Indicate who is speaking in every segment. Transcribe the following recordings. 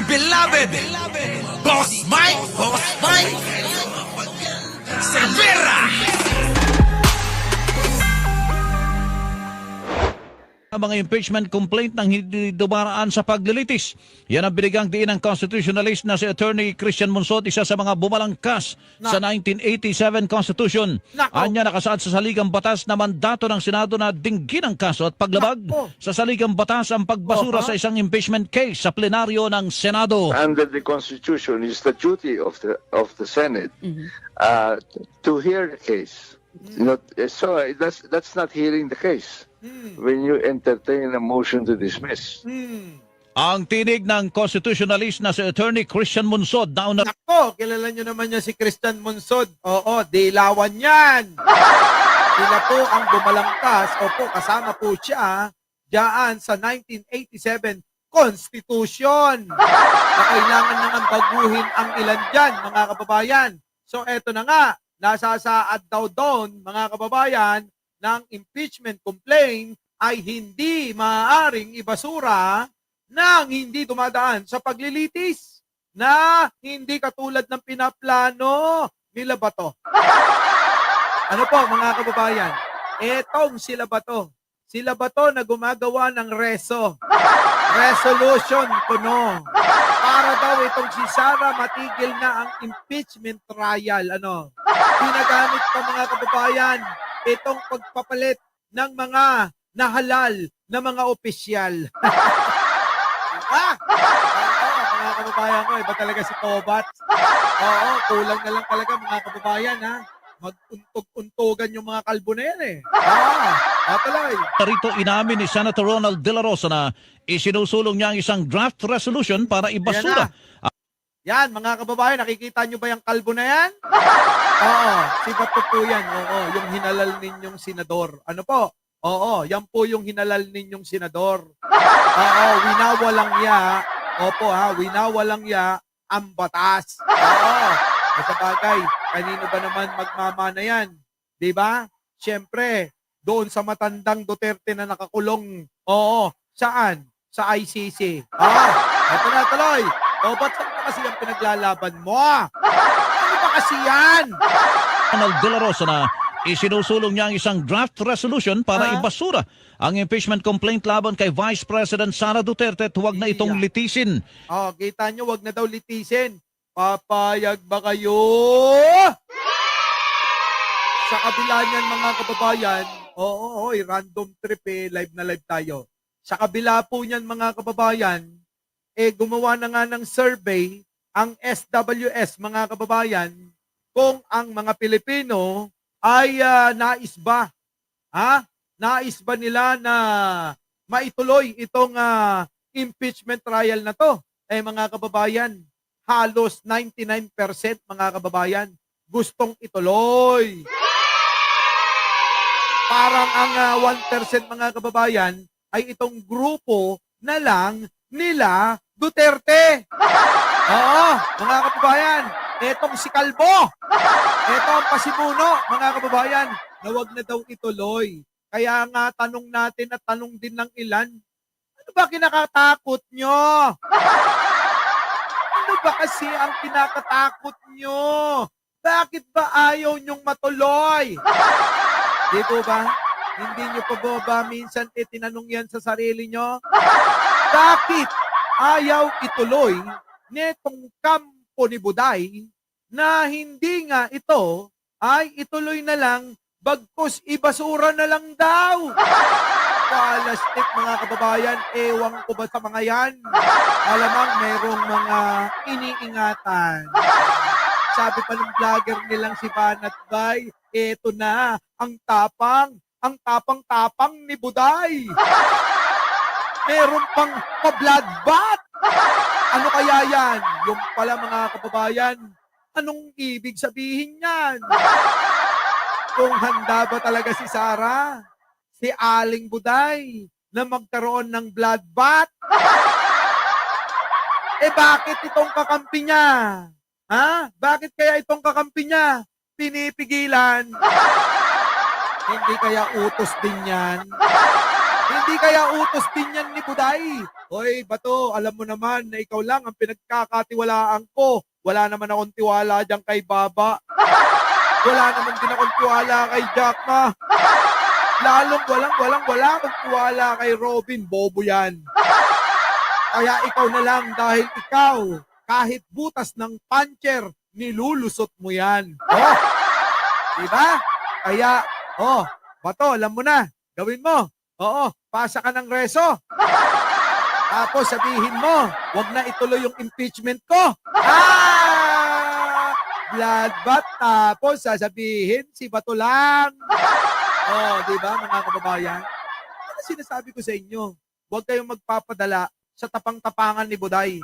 Speaker 1: beloved Boss Mike Cervera.
Speaker 2: Ang mga impeachment complaint ng hindi dumaraan sa paglilitis. Yan ang binigang diin ng constitutionalist na si Attorney Christian Monsod, isa sa mga bumalangkas sa 1987 Constitution. Anya nakasaad sa saligang batas na mandato ng Senado na dinggin ang kaso at paglabag sa saligang batas ang pagbasura sa isang impeachment case sa plenaryo ng Senado.
Speaker 3: Under the Constitution, it's the duty of the Senate to hear the case. So that's not hearing the case. When you entertain a motion to dismiss.
Speaker 2: Ang tinig ng constitutionalist na si Attorney Christian Monsod na una...
Speaker 4: Nako, kilala nyo naman niya si Christian Monsod. Oo, dilawan yan. Sila po ang bumalangkas. Opo, kasama po siya diyan sa 1987 Constitution na kailangan nang baguhin ang ilan dyan, mga kababayan. So eto na nga, nasasaad daw doon, mga kababayan, ng impeachment complaint ay hindi maaaring ibasura nang hindi dumadaan sa paglilitis na hindi katulad ng pinaplano nila Bato. Ano po mga kababayan? Etong sila Bato. Sila Bato na gumagawa ng resolution kuno. Para daw itong si Sara matigil na ang impeachment trial. Ginagamit pa mga kababayan itong pagpapalit ng mga nahalal na mga opisyal. Mga kababayan ko, iba talaga si Tobat. Oo, kulang na lang talaga mga kababayan, ha? Mag-untog-untogan yung mga kalbo na yan, tuloy.
Speaker 2: Rito inamin ni Senator Ronald De La Rosa na isinusulong niya ang isang draft resolution para ibasura.
Speaker 4: Yan, mga kababayan, nakikita nyo ba yung kalbo na yan? Oo, si Bato po yan. Oo, yung hinalal ninyong senador. Ano po? Oo, yan po yung hinalal ninyong senador. Oo, winawalang ya. Opo winawalang ya ang batas. Oo, sa bagay, kanino ba naman magmamana yan? Diba? Siyempre, doon sa matandang Duterte na nakakulong. Oo, saan? Sa ICC. Ito na tuloy. O, ba't kasi yung pinaglalaban mo? Ano ba kasi yan?
Speaker 2: Ronald De La Rosa na isinusulong niya ang isang draft resolution para ibasura ang impeachment complaint laban kay Vice President Sara Duterte at huwag na itong litisin.
Speaker 4: Kita nyo, huwag na daw litisin. Papayag ba kayo? Sa kabila niyan mga kababayan, random trip live na live tayo. Sa kabila po niyan mga kababayan, gumawa na nga ng survey ang SWS, mga kababayan, kung ang mga Pilipino ay nais ba nila na maituloy itong impeachment trial na to. Mga kababayan, halos 99% mga kababayan gustong ituloy. Parang ang 1% mga kababayan ay itong grupo na lang nila Duterte. Oo, mga kababayan, etong si Kalbo, etong pasimuno, mga kababayan, na wag na daw ituloy. Kaya nga tanong natin at tanong din ng ilan, ano ba kinakatakot nyo? Ano ba kasi ang kinakatakot nyo? Bakit ba ayaw nyong matuloy? Di po ba? Hindi nyo pa ba minsan tinanong yan sa sarili nyo? Bakit ayaw ituloy netong kampo ni Buday na hindi nga ito ay ituloy na lang bagkus ibasura na lang daw? Palastik mga kababayan, ewan ko ba sa mga yan? Alamang merong mga iniingatan. Sabi pa ng vlogger nilang si Banat Bay, eto na, ang tapang ni Buday. Meron pang pa-bloodbath. Ano kaya yan? Yung pala mga kababayan, anong ibig sabihin yan? Kung handa ba talaga si Sara, si Aling Buday, na magkaroon ng bloodbath? Bakit itong kakampi niya? Bakit kaya itong kakampi niya pinipigilan? Hindi kaya utos din yan? Hindi Hindi kaya utos din yan ni Buday? Hoy, Bato, alam mo naman na ikaw lang ang pinagkakatiwalaan ko. Wala naman akong tiwala dyan kay Baba. Wala naman din akong tiwala kay Jack Ma. Lalong wala akong tiwala kay Robin. Bobo yan. Kaya ikaw na lang dahil ikaw, kahit butas ng puncher, nilulusot mo yan. Oh, diba? Kaya, Bato, alam mo na, gawin mo. Oo, pasa ka ng reso. Tapos sabihin mo, wag na ituloy yung impeachment ko. Bloodbath. Tapos sasabihin, si Bato lang. Di ba mga kababayan? Ano sinasabi ko sa inyo? Huwag kayong magpapadala sa tapang-tapangan ni Buday.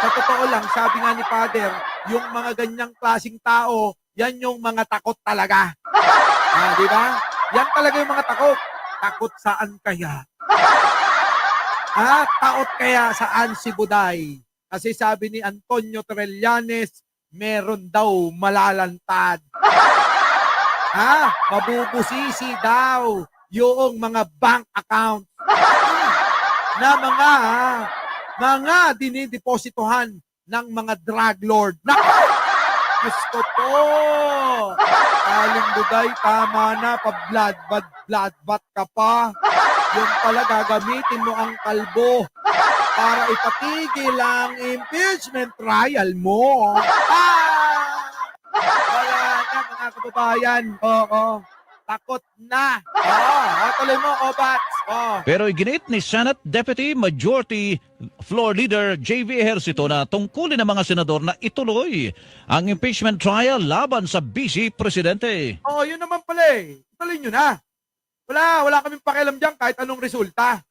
Speaker 4: Sa totoo lang, sabi nga ni Father, yung mga ganyang klaseng tao, yan yung mga takot talaga. Di ba? Yan talaga yung mga takot. Takot saan kaya? Takot kaya saan si Buday? Kasi sabi ni Antonio Trillanes, meron daw malalantad. Mabubusisi daw yung mga bank account na mga dinidepositohan ng mga drug lord. Naku! Gusto po! Aling Buday, tama na, pa-bloodbath ka pa. Yung pala gagamitin mo ang kalbo para ipatigil ang impeachment trial mo. Wala na mga kababayan. Takot na. Tuloy mo, Bats.
Speaker 2: Pero iginit ni Senate Deputy Majority Floor Leader J.V. Ejercito na tungkulin ng mga senador na ituloy ang impeachment trial laban sa Vice Presidente.
Speaker 4: Yun naman pala eh. Ituloy nyo na. Wala kaming pakialam dyan kahit anong resulta.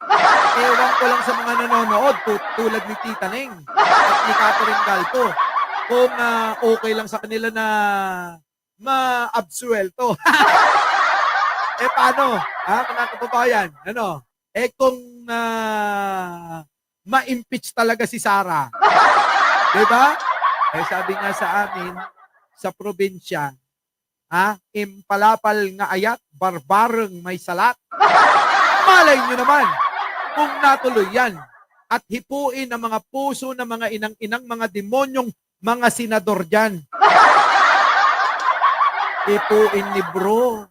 Speaker 4: Ewan ko lang sa mga nanonood tulad ni Tita Neng at ni Catherine Galto kung okay lang sa kanila na ma-absuelto. Paano? Mga kababayan? Kung ma-impeach talaga si Sara. Diba? Sabi nga sa amin, sa probinsya, impalapal nga ayat, barbareng may salat. Malay nyo naman kung natuloy yan at hipuin ang mga puso ng mga inang-inang mga demonyong mga senador dyan. Hipuin ni bro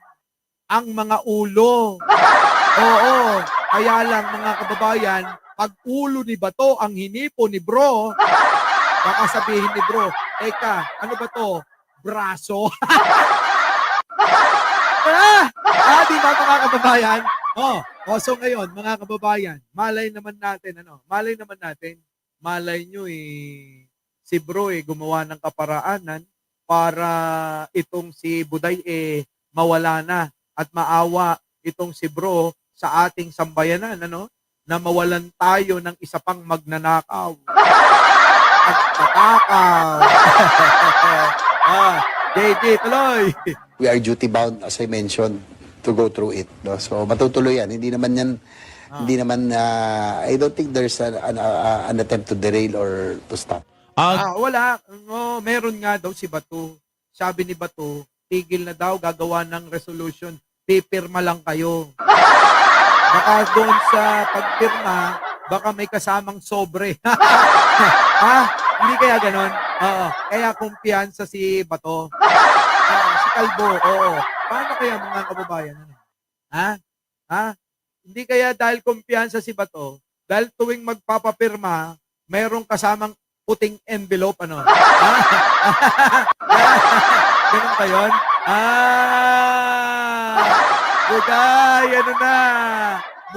Speaker 4: ang mga ulo. Kaya lang mga kababayan, pag ulo ni Bato ang hinipo ni bro, baka sabihin ni bro, Eka, ano ba to? Braso? Di ba mga kababayan? So ngayon, mga kababayan, malay naman natin, malay nyo si bro gumawa ng kaparaanan para itong si Buday mawala na at maawa itong si bro sa ating sambayanan, na mawalan tayo ng isa pang magnanakaw at tatakaw. JD, tuloy.
Speaker 5: We are duty bound, as I mentioned, to go through it. No? So matutuloy yan. Hindi naman I don't think there's an attempt to derail or to stop.
Speaker 4: Wala. Meron nga daw si Bato. Sabi ni Bato, tigil na daw, gagawa ng resolution. Pipirma lang kayo. Baka doon sa pagpirma, baka may kasamang sobre. Hindi kaya ganon? Kaya kumpiyansa si Bato. Si Kalbo, Paano kaya mga kababayan? Hindi kaya dahil kumpiyansa si Bato, dahil tuwing magpapapirma, mayroong kasamang puting envelope, Ganon ba yun? Buday,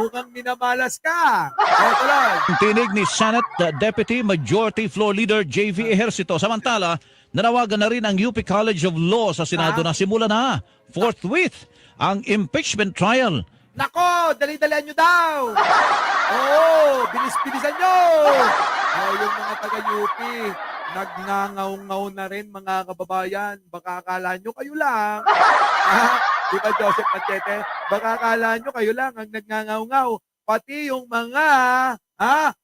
Speaker 4: mukhang minamalas ka. Tuloy.
Speaker 2: Tinig ni Senate Deputy Majority Floor Leader J.V. Ejercito. Samantala, nanawagan na rin ang UP College of Law sa Senado na simula na forthwith ang impeachment trial.
Speaker 4: Nako, dali-dalian nyo daw. Bilis-bilisan nyo. Yung mga taga-UP, nagngangaw-ngaw na rin mga kababayan. Baka akala nyo kayo lang. Di ba Joseph Machete? Baka akala nyo kayo lang ang nagngangaw-ngaw. Pati yung mga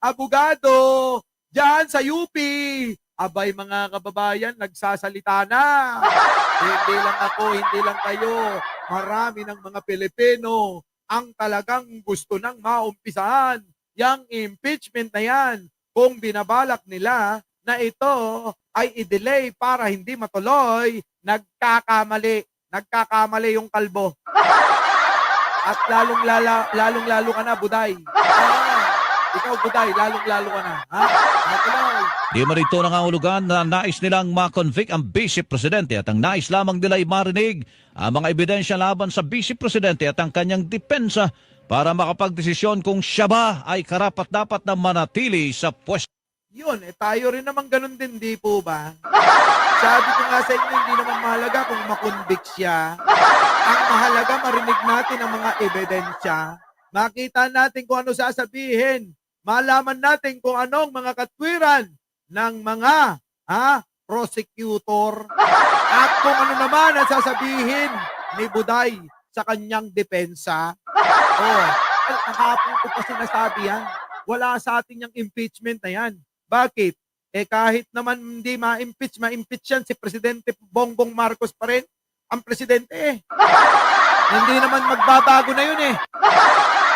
Speaker 4: abogado dyan sa UP. Abay mga kababayan, nagsasalita na. Hindi lang ako, hindi lang kayo. Marami ng mga Pilipino ang talagang gusto nang maumpisahan yang impeachment na yan kung binabalak nila na ito ay i-delay para hindi matuloy, nagkakamali yung kalbo. At lalong-lalo ka na, Buday. Ikaw, Buday, lalong-lalo ka na. Ha? Tuloy.
Speaker 2: Di man ito nangangulugan na nais nilang ma-convict ang Vice Presidente at ang nais lamang nila ay marinig ang mga ebidensya laban sa Vice Presidente at ang kanyang depensa para makapagdesisyon kung siya ba ay karapat-dapat na manatili sa pwesto.
Speaker 4: Yun, tayo rin naman ganun din, di po ba? Sabi ko nga sa inyo, hindi naman mahalaga kung makonvict siya. Ang mahalaga, marinig natin ang mga ebidensya. Makita natin kung ano sasabihin. Malaman natin kung anong mga katwiran ng mga prosecutor. At kung ano naman ang sasabihin ni Buday sa kanyang depensa. Kahapon ko pa sinasabi yan. Wala sa atin yung impeachment na yan. Bakit? Kahit naman hindi ma-impeach yan si Presidente Bongbong Marcos pa rin ang presidente Hindi naman magbabago na yun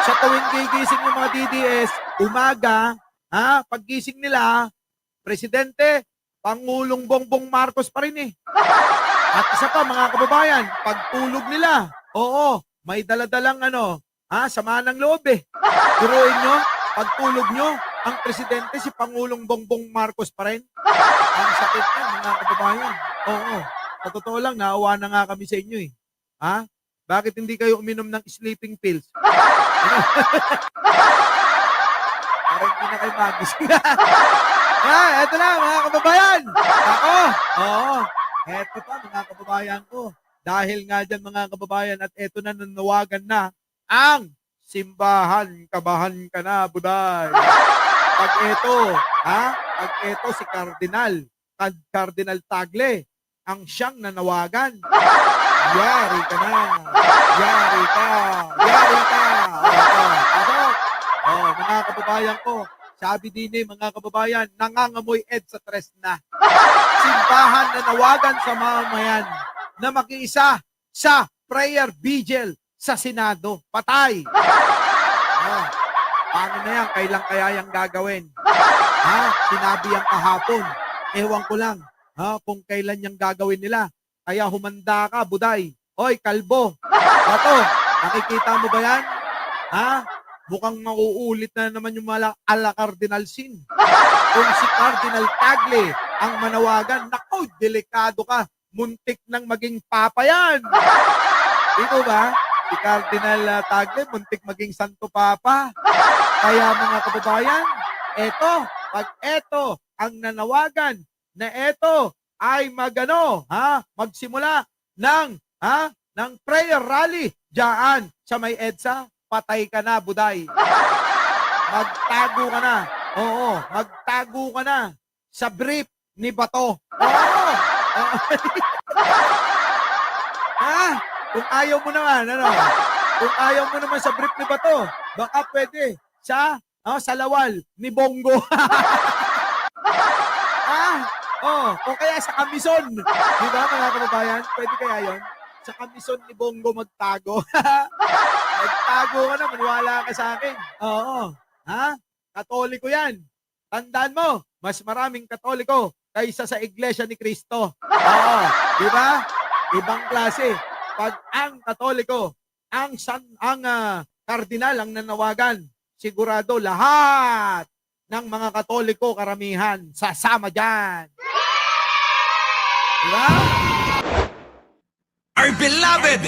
Speaker 4: Sa tuwing gigising yung mga DDS, umaga, paggising nila, Presidente, Pangulong Bongbong Marcos pa rin At isa pa mga kababayan, pagtulog nila, may daladalang sama ng loob Turuin nyo, pagtulog nyo, ang presidente si Pangulong Bongbong Marcos pa rin. Ang sakit niya, mga kababayan. Sa totoo lang, naawa na nga kami sa inyo Bakit hindi kayo uminom ng sleeping pills? Parang hindi na kayo magising. Eto na, mga kababayan. Eto pa, mga kababayan ko. Dahil nga dyan, mga kababayan, at eto na, nanawagan na ang simbahan, kabahan ka na, Buday. Pag ito si Cardinal Tagle, ang siyang nanawagan. Yari ka na. Yari ka. Mga kababayan ko, sabi din mga kababayan, nangangamoy sa tres na. Simbahan nanawagan sa mamayan na makiisa sa prayer vigil sa Senado. Patay. Paano na yan? Kailan kaya yung gagawin? Sinabi yung kahapon. Ewan ko lang kung kailan yung gagawin nila. Kaya humanda ka, Buday. Hoy, kalbo. Bato, nakikita mo ba yan? Mukhang mauulit na naman yung ala Cardinal Sin. Kung si Cardinal Tagle ang manawagan, naku, delikado ka. Muntik nang maging papa yan. Ito ba? Si Cardinal Tagle, muntik maging Santo Papa. Kaya mga kababayan, pag ito ang nanawagan na ito ay magsimula ng prayer rally diyan sa may EDSA, patay ka na, Buday. Magtago ka na. Magtago ka na sa brief ni Bato. Kung ayaw mo naman, kung ayaw mo naman sa brief ni Bato, baka pwede sa lawal ni Bongo. O kaya sa kamison. Di ba, mga kababayan? Pwede kaya yon? Sa kamison ni Bongo magtago. Magtago ka na, maniwala ka sa akin. Katoliko yan. Tandaan mo, mas maraming Katoliko kaysa sa Iglesia ni Cristo. Di ba? Ibang klase. Pag ang Katoliko, ang kardinal ang nanawagan, sigurado lahat ng mga Katoliko karamihan sasama dyan. Diba?
Speaker 1: Our beloved